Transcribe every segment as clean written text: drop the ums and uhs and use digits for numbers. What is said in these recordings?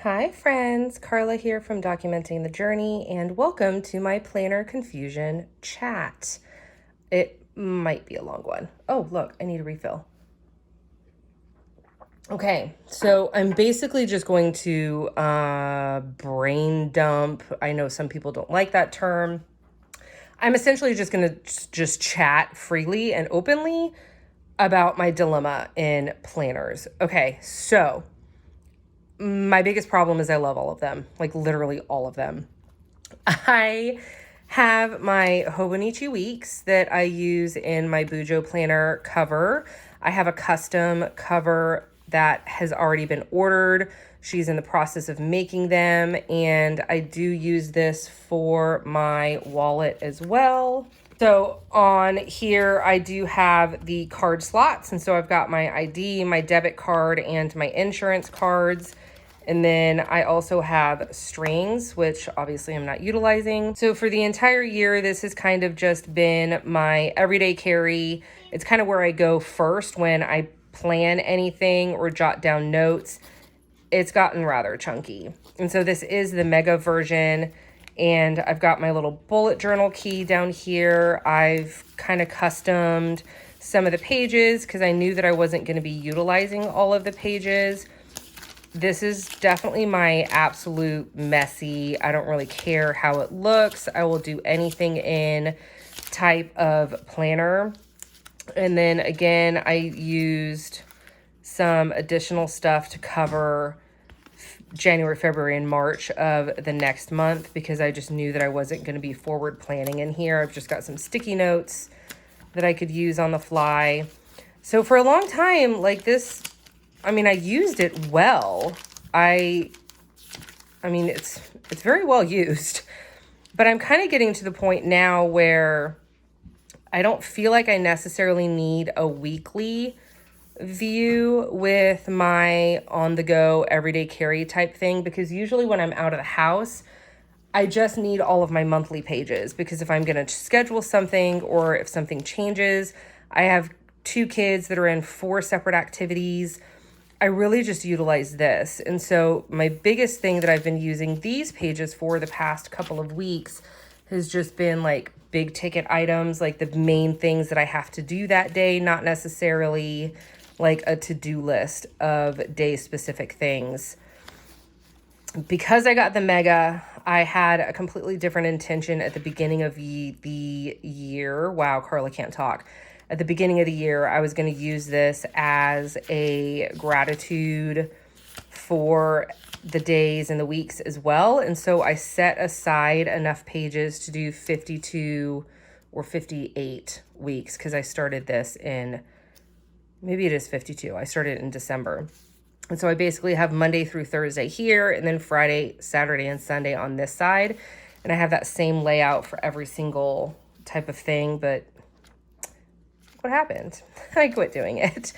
Hi friends, Carla here from Documenting the Journey, and welcome to my planner confusion chat. It might be a long one. Oh, look, I need a refill. Okay, so I'm basically just going to brain dump. I know some people don't like that term. I'm essentially just going to just chat freely and openly about my dilemma in planners. Okay, so my biggest problem is I love all of them, like literally all of them. I have my Hobonichi Weeks that I use in my BUJO planner cover. I have a custom cover that has already been ordered. She's in the process of making them, and I do use this for my wallet as well. So on here, I do have the card slots, and so I've got my ID, my debit card, and my insurance cards. And then I also have strings, which obviously I'm not utilizing. So for the entire year, this has kind of just been my everyday carry. It's kind of where I go first when I plan anything or jot down notes. It's gotten rather chunky. And so this is the mega version. And I've got my little bullet journal key down here. I've kind of customed some of the pages because I knew that I wasn't going to be utilizing all of the pages. This is definitely my absolute messy, I don't really care how it looks, I will do anything in type of planner. And then again, I used some additional stuff to cover January, February, and March of the next month because I just knew that I wasn't going to be forward planning in here. I've just got some sticky notes that I could use on the fly. So for a long time, like this, I mean, I used it well. I mean, it's very well used, but I'm kind of getting to the point now where I don't feel like I necessarily need a weekly view with my on-the-go everyday carry type thing, because usually when I'm out of the house, I just need all of my monthly pages, because if I'm going to schedule something or if something changes, I have 2 kids that are in 4 separate activities. I really just utilize this. And so my biggest thing that I've been using these pages for the past couple of weeks has just been like big ticket items, like the main things that I have to do that day, not necessarily like a to-do list of day specific things. Because I got the mega, I had a completely different intention at the beginning of the year. Wow, Carla can't talk. At the beginning of the year, I was going to use this as a gratitude for the days and the weeks as well. And so I set aside enough pages to do 52 or 58 weeks because I started this in, maybe it is 52. I started in December. And so I basically have Monday through Thursday here, and then Friday, Saturday, and Sunday on this side. And I have that same layout for every single type of thing, but what happened? I quit doing it.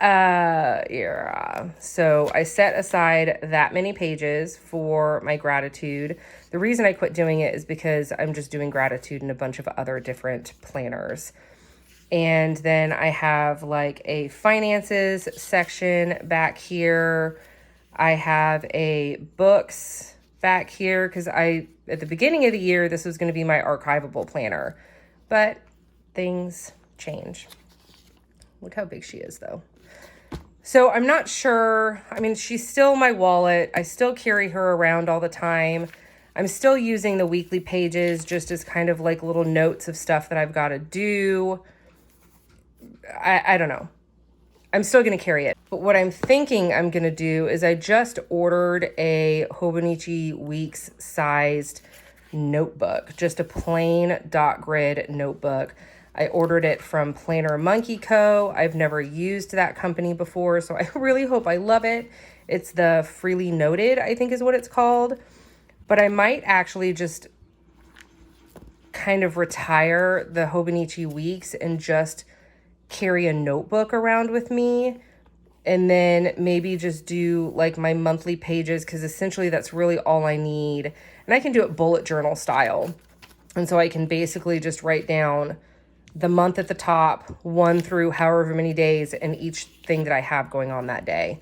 So I set aside that many pages for my gratitude. The reason I quit doing it is because I'm just doing gratitude in a bunch of other different planners. And then I have like a finances section back here. I have a books back here because at the beginning of the year, this was going to be my archivable planner, but things change. Look how big she is though. So I'm not sure. I mean, she's still my wallet. I still carry her around all the time. I'm still using the weekly pages just as kind of like little notes of stuff that I've got to do. I don't know. I'm still going to carry it. But what I'm thinking I'm going to do is I just ordered a Hobonichi Weeks sized notebook, just a plain dot grid notebook. I ordered it from Planner Monkey Co. I've never used that company before, so I really hope I love it. It's the Freely Noted, I think is what it's called. But I might actually just kind of retire the Hobonichi Weeks and just carry a notebook around with me, and then maybe just do like my monthly pages, because essentially that's really all I need. And I can do it bullet journal style. And so I can basically just write down the month at the top, 1 through however many days, and each thing that I have going on that day.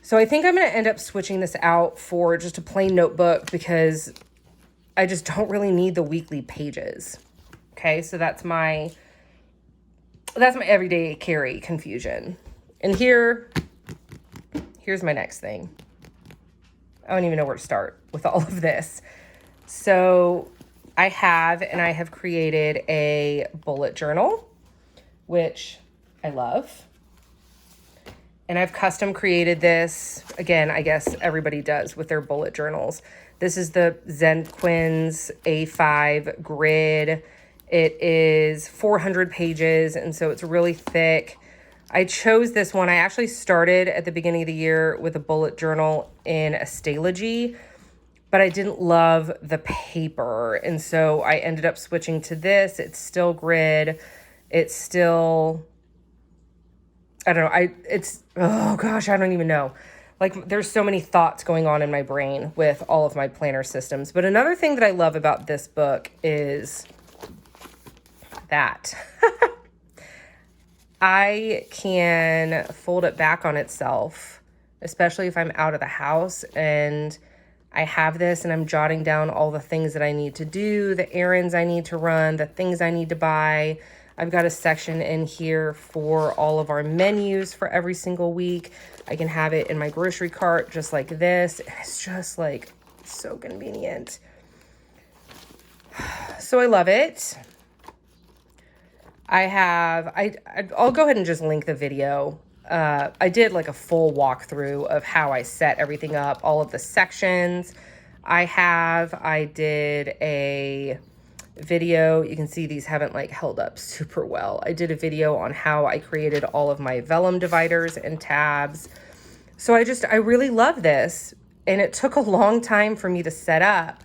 So I think I'm going to end up switching this out for just a plain notebook because I just don't really need the weekly pages. Okay, so that's my everyday carry confusion. And here's my next thing. I don't even know where to start with all of this. So I have created a bullet journal, which I love. And I've custom created this. Again, I guess everybody does with their bullet journals. This is the Zequenz A5 grid. It is 400 pages, and so it's really thick. I chose this one. I actually started at the beginning of the year with a bullet journal in Astrology, but I didn't love the paper, and so I ended up switching to this. It's still grid. It's still... I don't know. Oh gosh, I don't even know. Like, there's so many thoughts going on in my brain with all of my planner systems. But another thing that I love about this book is that I can fold it back on itself, especially if I'm out of the house and I have this and I'm jotting down all the things that I need to do, the errands I need to run, the things I need to buy. I've got a section in here for all of our menus for every single week. I can have it in my grocery cart just like this. It's just like so convenient. So I love it. I'll go ahead and just link the video. I did like a full walkthrough of how I set everything up, all of the sections I did a video. You can see these haven't like held up super well. I did a video on how I created all of my vellum dividers and tabs. So I really love this, and it took a long time for me to set up,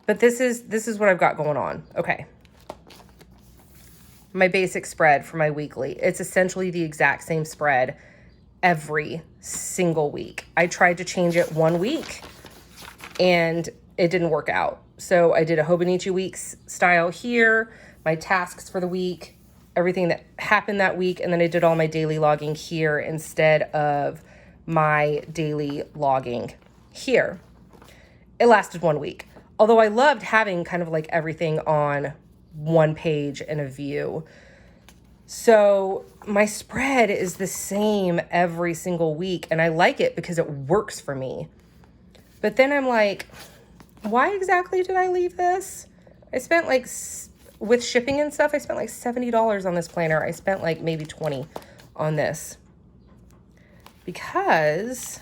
but this is what I've got going on. Okay. My basic spread for my weekly. It's essentially the exact same spread every single week. I tried to change it one week and it didn't work out. So I did a Hobonichi Weeks style here, my tasks for the week, everything that happened that week, and then I did all my daily logging here instead of my daily logging here. It lasted 1 week. Although I loved having kind of like everything on one page in a view. So my spread is the same every single week, and I like it because it works for me. But then I'm like, why exactly did I leave this? I spent like, with shipping and stuff, I spent like $70 on this planner. I spent like maybe 20 on this because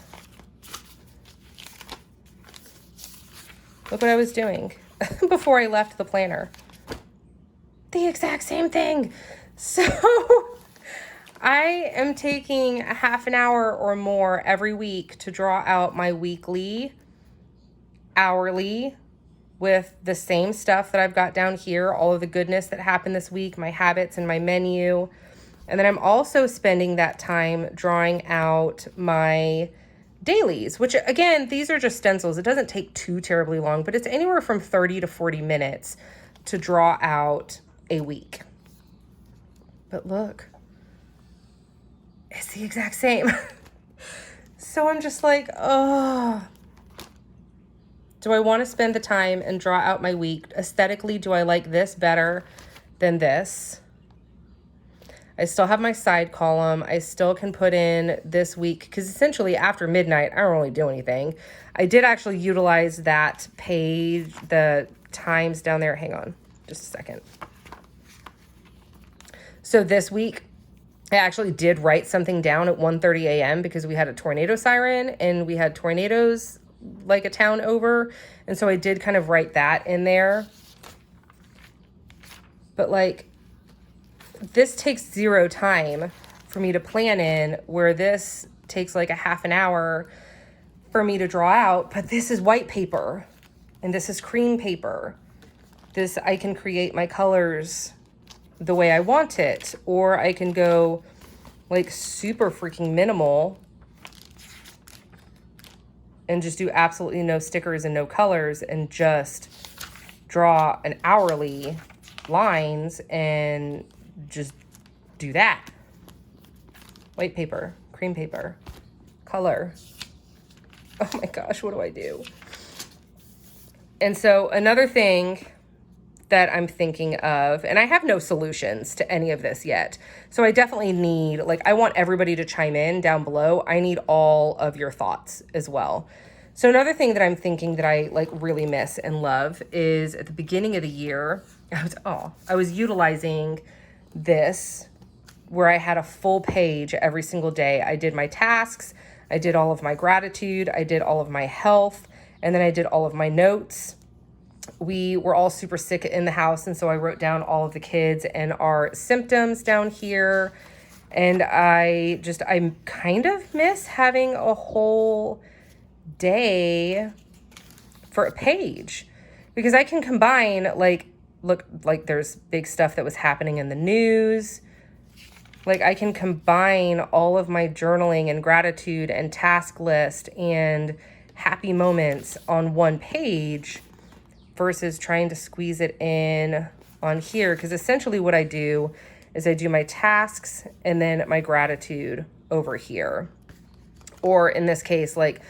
look what I was doing before I left the planner. The exact same thing. So I am taking a half an hour or more every week to draw out my weekly, hourly, with the same stuff that I've got down here, all of the goodness that happened this week, my habits and my menu. And then I'm also spending that time drawing out my dailies, which again, these are just stencils. It doesn't take too terribly long, but it's anywhere from 30 to 40 minutes to draw out a week. But look, it's the exact same. So I'm just like, oh, do I want to spend the time and draw out my week? Aesthetically, do I like this better than this? I still have my side column. I still can put in this week because essentially after midnight, I don't really do anything. I did actually utilize that page, the times down there. Hang on just a second. So this week, I actually did write something down at 1:30 a.m. because we had a tornado siren and we had tornadoes like a town over. And so I did kind of write that in there. But like, this takes 0 time for me to plan in, where this takes like a half an hour for me to draw out. But this is white paper and this is cream paper. This, I can create my colors the way I want it, or I can go like super freaking minimal and just do absolutely no stickers and no colors and just draw an hourly lines and just do that. White paper, cream paper, color, Oh my gosh, what do I do? And so another thing that I'm thinking of, and I have no solutions to any of this yet. So I definitely need, like, I want everybody to chime in down below. I need all of your thoughts as well. So another thing that I'm thinking that I like really miss and love is at the beginning of the year, I was utilizing this where I had a full page every single day. I did my tasks, I did all of my gratitude, I did all of my health, and then I did all of my notes. We were all super sick in the house, and so I wrote down all of the kids and our symptoms down here. And I kind of miss having a whole day for a page, because I can combine, like, look, like there's big stuff that was happening in the news. Like, I can combine all of my journaling and gratitude and task list and happy moments on one page versus trying to squeeze it in on here. Because essentially what I do is I do my tasks and then my gratitude over here. Or in this case, like,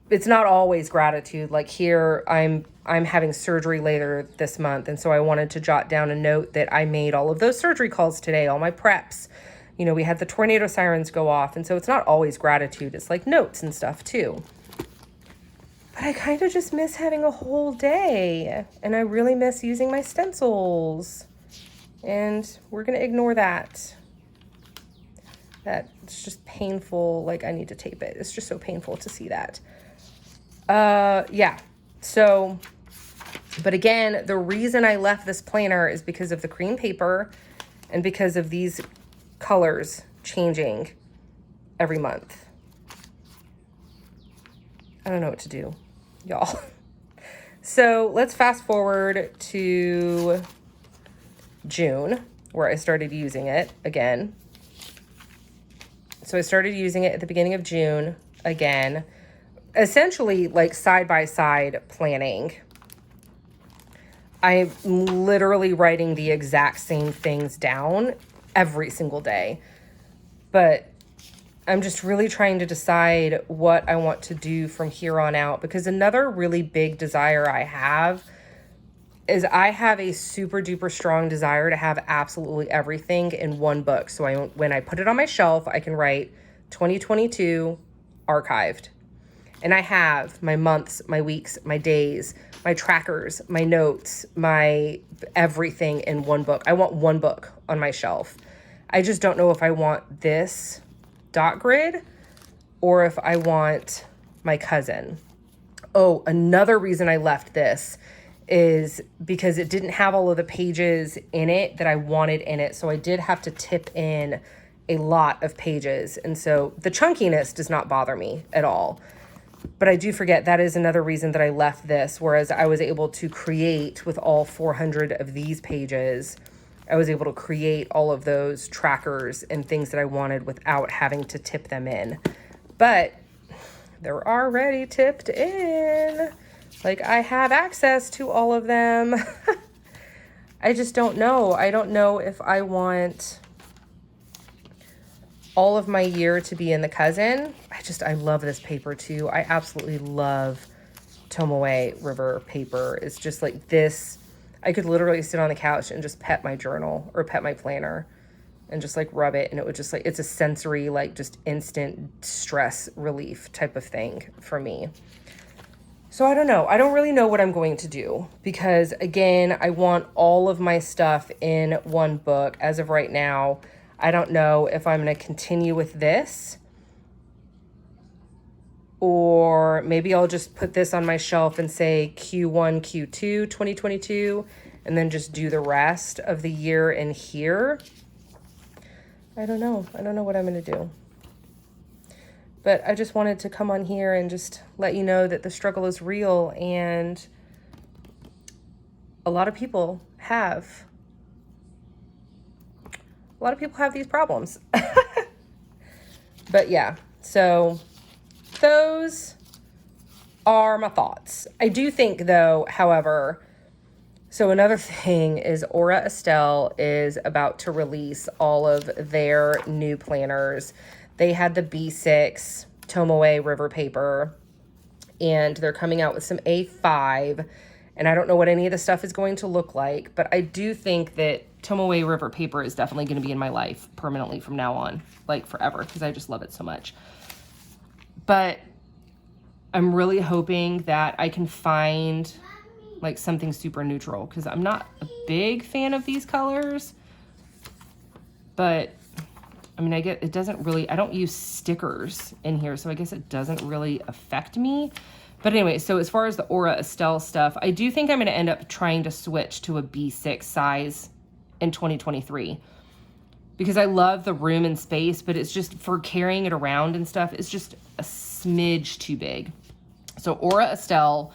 it's not always gratitude. Like here, I'm having surgery later this month, and so I wanted to jot down a note that I made all of those surgery calls today, all my preps. You know, we had the tornado sirens go off, and so it's not always gratitude. It's like notes and stuff too. But I kind of just miss having a whole day, and I really miss using my stencils. And we're going to ignore that. That's just painful. Like, I need to tape it. It's just so painful to see that. Yeah. So, but again, the reason I left this planner is because of the cream paper and because of these colors changing every month. I don't know what to do, y'all. So let's fast forward to June, where I started using it again. So I started using it at the beginning of June again, essentially like side-by-side planning. I'm literally writing the exact same things down every single day, but I'm just really trying to decide what I want to do from here on out, because another really big desire I have is I have a super duper strong desire to have absolutely everything in one book. So when I put it on my shelf, I can write 2022 archived. And I have my months, my weeks, my days, my trackers, my notes, my everything in one book. I want one book on my shelf. I just don't know if I want this dot grid or if I want my cousin. Oh, another reason I left this is because it didn't have all of the pages in it that I wanted in it. So I did have to tip in a lot of pages. And so the chunkiness does not bother me at all. But I do forget that is another reason that I left this, whereas I was able to create with all 400 of these pages, I was able to create all of those trackers and things that I wanted without having to tip them in. But they're already tipped in. Like, I have access to all of them. I just don't know. I don't know if I want all of my year to be in the cousin. I love this paper too. I absolutely love Tomoe River paper. It's just like this. I could literally sit on the couch and just pet my journal or pet my planner and just like rub it. And it would just like, it's a sensory, like just instant stress relief type of thing for me. So I don't know. I don't really know what I'm going to do because, again, I want all of my stuff in one book. As of right now, I don't know if I'm going to continue with this, or maybe I'll just put this on my shelf and say Q1, Q2, 2022, and then just do the rest of the year in here. I don't know. I don't know what I'm going to do. But I just wanted to come on here and just let you know that the struggle is real, and a lot of people have these problems. But yeah, so those are my thoughts. I do think though, however, so another thing is Aura Estelle is about to release all of their new planners. They had the B6 Tomoe River paper. and they're coming out with some A5, and I don't know what any of the stuff is going to look like, but I do think that Tomoe River paper is definitely going to be in my life permanently from now on, like forever, because I just love it so much. But I'm really hoping that I can find like something super neutral, because I'm not a big fan of these colors. But I mean, I don't use stickers in here, so I guess it doesn't really affect me. But anyway, so as far as the Aura Estelle stuff, I do think I'm going to end up trying to switch to a B6 size in 2023, because I love the room and space, but it's just for carrying it around and stuff, it's just a smidge too big. So Aura Estelle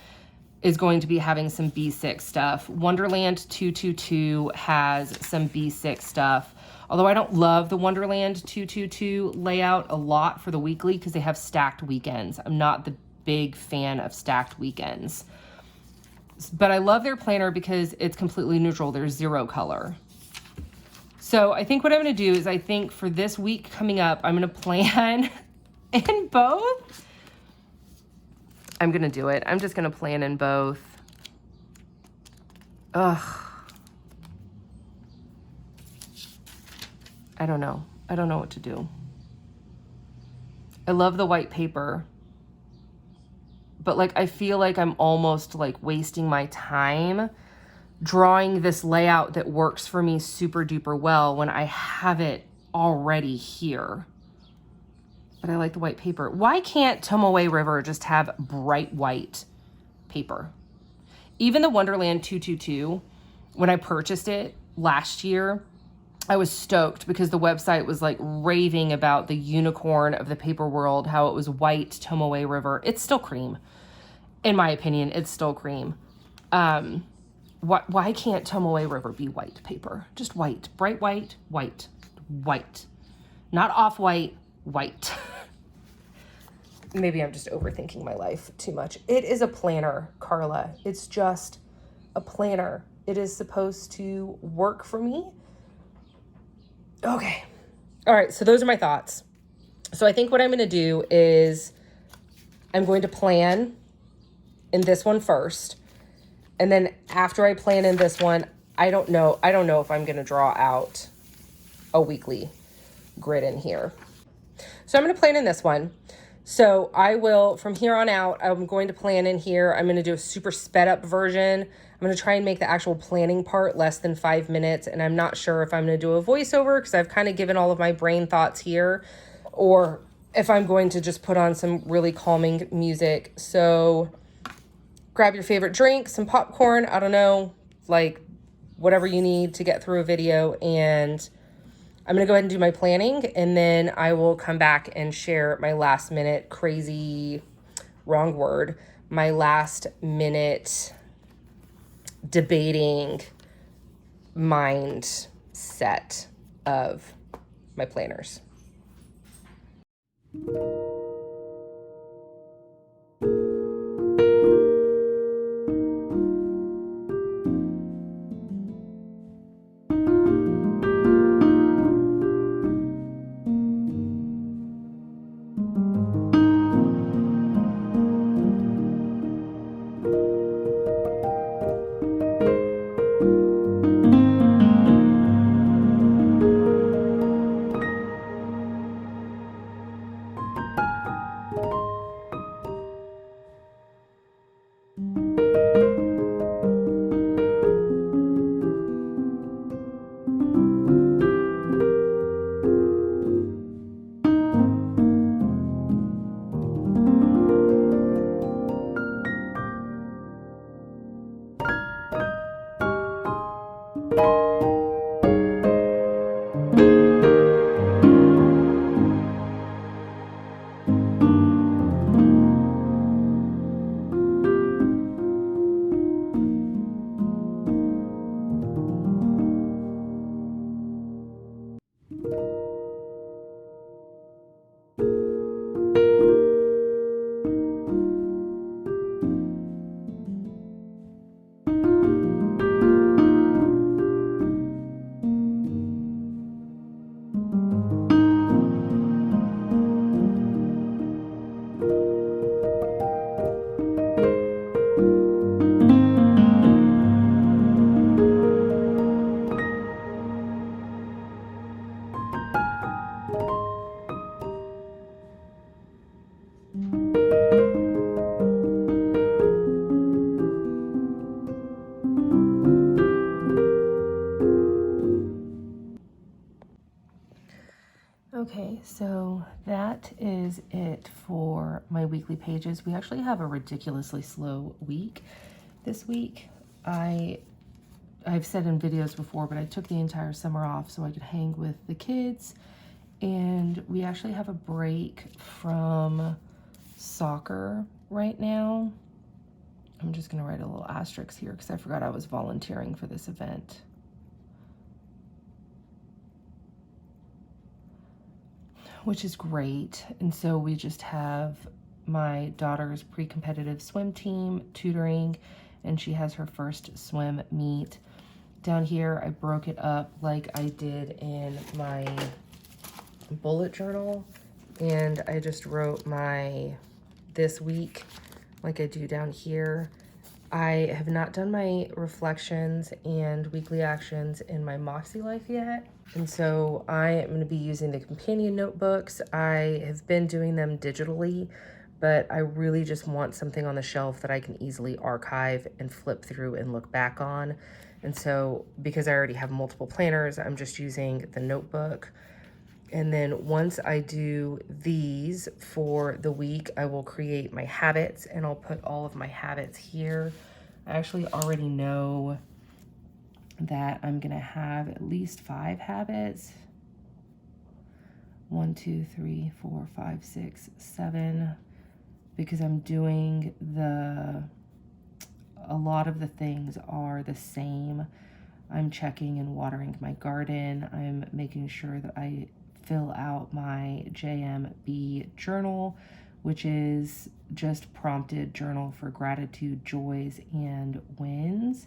is going to be having some B6 stuff. Wonderland 222 has some B6 stuff. Although I don't love the Wonderland 222 layout a lot for the weekly, because they have stacked weekends. I'm not the big fan of stacked weekends. But I love their planner because it's completely neutral. There's zero color. So I think what I'm going to do is, I think for this week coming up, I'm going to plan in both. I'm going to do it. I'm just going to plan in both. Ugh. I don't know. I don't know what to do. I love the white paper, but like, I feel like I'm almost like wasting my time drawing this layout that works for me super duper well when I have it already here. But I like the white paper. Why can't Tomoe River just have bright white paper? Even the Wonderland 222, when I purchased it last year, I was stoked because the website was like raving about the unicorn of the paper world, how it was white Tomoe River. It's still cream. In my opinion, it's still cream. Why can't Tomoe River be white paper? Just white, bright white, white, white. Not off-white, white. Maybe I'm just overthinking my life too much. It is a planner, Carla. It's just a planner. It is supposed to work for me. Okay. All right. So those are my thoughts. So I think what I'm going to do is I'm going to plan in this one first. And then after I plan in this one, I don't know if I'm going to draw out a weekly grid in here. So I'm going to plan in this one. So I will, from here on out, I'm going to plan in here. I'm going to do a super sped up version. I'm going to try and make the actual planning part less than 5 minutes. And I'm not sure if I'm going to do a voiceover, because I've kind of given all of my brain thoughts here, or if I'm going to just put on some really calming music. So grab your favorite drink, some popcorn, I don't know, like whatever you need to get through a video. And I'm going to go ahead and do my planning, and then I will come back and share my last minute my last minute debating mindset of my planners. weekly pages. We actually have a ridiculously slow week this week. I've said in videos before, but I took the entire summer off so I could hang with the kids, and we actually have a break from soccer right now. I'm just gonna write a little asterisk here because I forgot I was volunteering for this event. Which is great. And so we just have my daughter's pre-competitive swim team tutoring, and she has her first swim meet. Down here, I broke it up like I did in my bullet journal, and I just wrote my this week like I do down here. I have not done my reflections and weekly actions in my MakseLife yet. And so I am going to be using the companion notebooks. I have been doing them digitally, but I really just want something on the shelf that I can easily archive and flip through and look back on. And so because I already have multiple planners, I'm just using the notebook. And then once I do these for the week, I will create my habits, and I'll put all of my habits here. I actually already know that I'm gonna have at least 5 habits. 1, 2, 3, 4, 5, 6, 7, because I'm doing a lot of the things are the same. I'm checking and watering my garden. I'm making sure that I fill out my JMB journal, which is just prompted journal for gratitude, joys, and wins.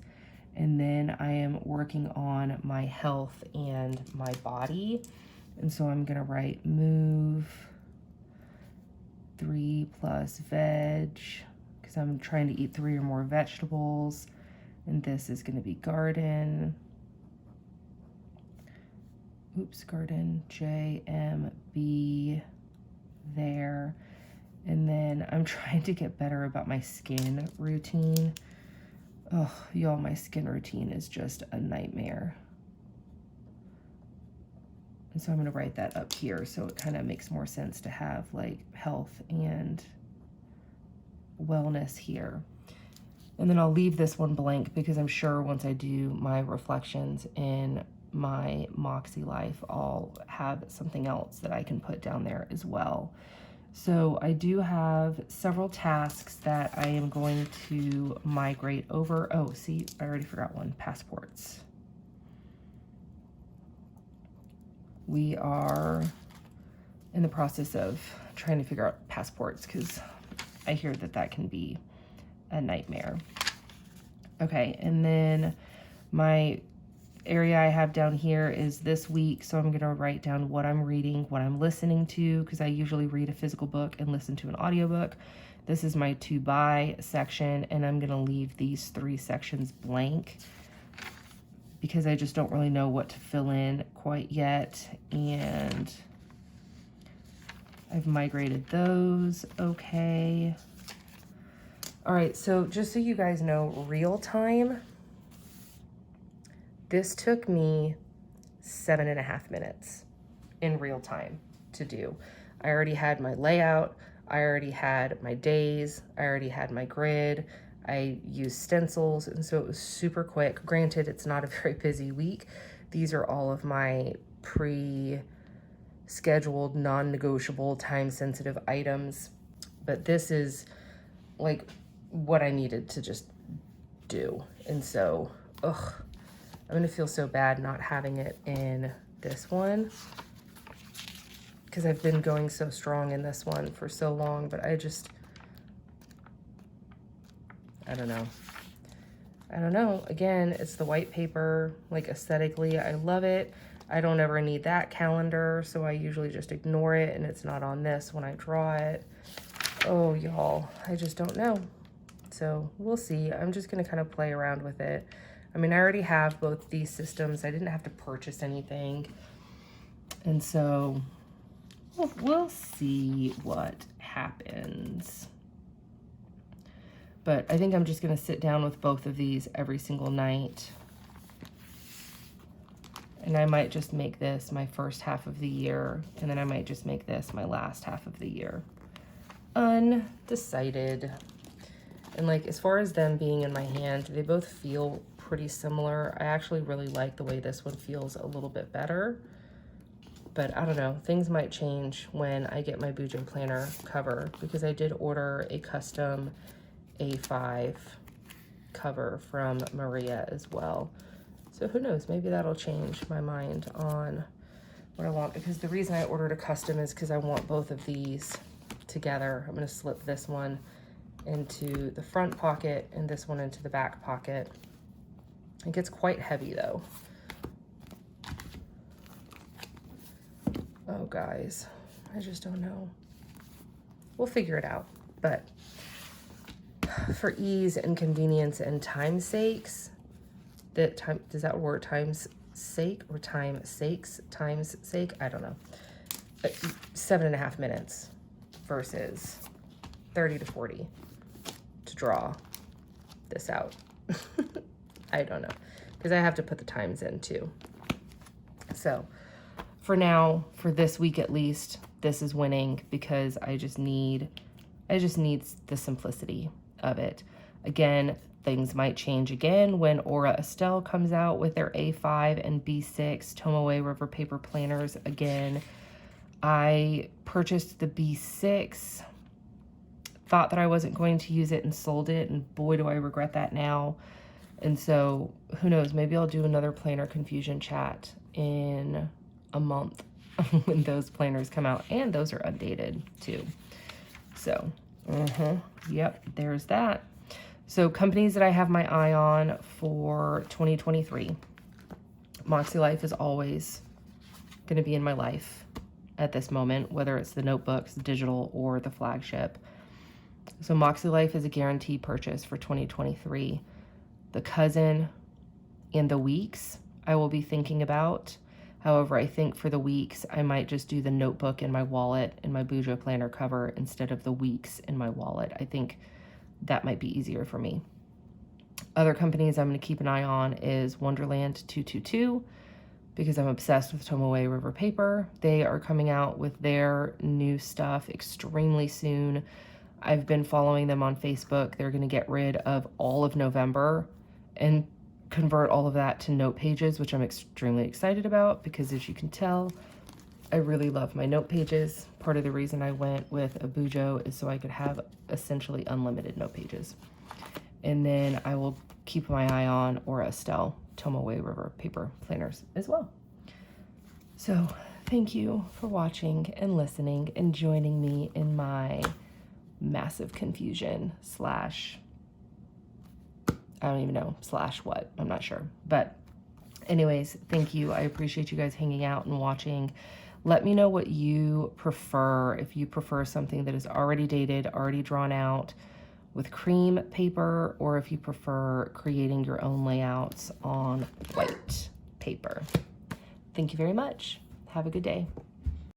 And then I am working on my health and my body. And so I'm gonna write move 3 plus veg, because I'm trying to eat 3 or more vegetables. And this is gonna be garden. Oops, garden, JMB there. And then I'm trying to get better about my skin routine. Oh, y'all, my skin routine is just a nightmare. And so I'm gonna write that up here so it kind of makes more sense to have like health and wellness here. And then I'll leave this one blank because I'm sure once I do my reflections in my MakseLife, I'll have something else that I can put down there as well. So I do have several tasks that I am going to migrate over. Oh, see, I already forgot one, passports. We are in the process of trying to figure out passports because I hear that that can be a nightmare. Okay, and then my area I have down here is this week, so I'm gonna write down what I'm reading, what I'm listening to, because I usually read a physical book and listen to an audiobook. This is my to buy section, and I'm gonna leave these 3 sections blank because I just don't really know what to fill in quite yet, and I've migrated those. Okay. All right, so just so you guys know, real time, this took me 7.5 minutes in real time to do. I already had my layout, I already had my days, I already had my grid, I used stencils, and so it was super quick. Granted, it's not a very busy week. These are all of my pre-scheduled, non-negotiable, time-sensitive items, but this is like what I needed to just do. And so, ugh. I'm gonna feel so bad not having it in this one because I've been going so strong in this one for so long, but I don't know. I don't know. Again, it's the white paper, like aesthetically, I love it. I don't ever need that calendar, so I usually just ignore it, and it's not on this when I draw it. Oh, y'all, I just don't know. So we'll see. I'm just gonna kind of play around with it. I mean, I already have both these systems. I didn't have to purchase anything. And so we'll see what happens. But I think I'm just gonna sit down with both of these every single night. And I might just make this my first half of the year, and then I might just make this my last half of the year. undecided. And like, as far as them being in my hand, they both feel pretty similar. I actually really like the way this one feels a little bit better. But I don't know, things might change when I get my BUJO planner cover, because I did order a custom A5 cover from Maria as well. So who knows, maybe that'll change my mind on what I want, because the reason I ordered a custom is because I want both of these together. I'm going to slip this one into the front pocket and this one into the back pocket. It gets quite heavy though. Oh guys, I just don't know. We'll figure it out. But for ease and convenience and time's sakes, does that word time's sake or time's sake? I don't know. But 7.5 minutes versus 30 to 40 to draw this out. I don't know, because I have to put the times in too. So for now, for this week at least, this is winning, because I just need the simplicity of it. Again, things might change again when Aura Estelle comes out with their A5 and B6 Tomoe River paper planners again. I purchased the B6, thought that I wasn't going to use it and sold it, and boy do I regret that now. And so who knows, maybe I'll do another planner confusion chat in a month when those planners come out, and those are undated too. So yep, there's that. So companies that I have my eye on for 2023, MakseLife is always going to be in my life at this moment, whether it's the notebooks, digital, or the flagship. So MakseLife is a guaranteed purchase for 2023. The Cousin and the Weeks I will be thinking about. However, I think for the Weeks, I might just do the notebook in my wallet and my BUJO planner cover instead of the Weeks in my wallet. I think that might be easier for me. Other companies I'm going to keep an eye on is Wonderland 222, because I'm obsessed with Tomoe River paper. They are coming out with their new stuff extremely soon. I've been following them on Facebook. They're going to get rid of all of November and convert all of that to note pages, which I'm extremely excited about, because as you can tell, I really love my note pages. Part of the reason I went with a BUJO is so I could have essentially unlimited note pages. And then I will keep my eye on Aura Estelle Tomoe River paper planners as well. So thank you for watching and listening and joining me in my massive confusion slash, I don't even know, slash what, I'm not sure. But anyways, thank you. I appreciate you guys hanging out and watching. Let me know what you prefer. If you prefer something that is already dated, already drawn out with cream paper, or if you prefer creating your own layouts on white paper. Thank you very much. Have a good day.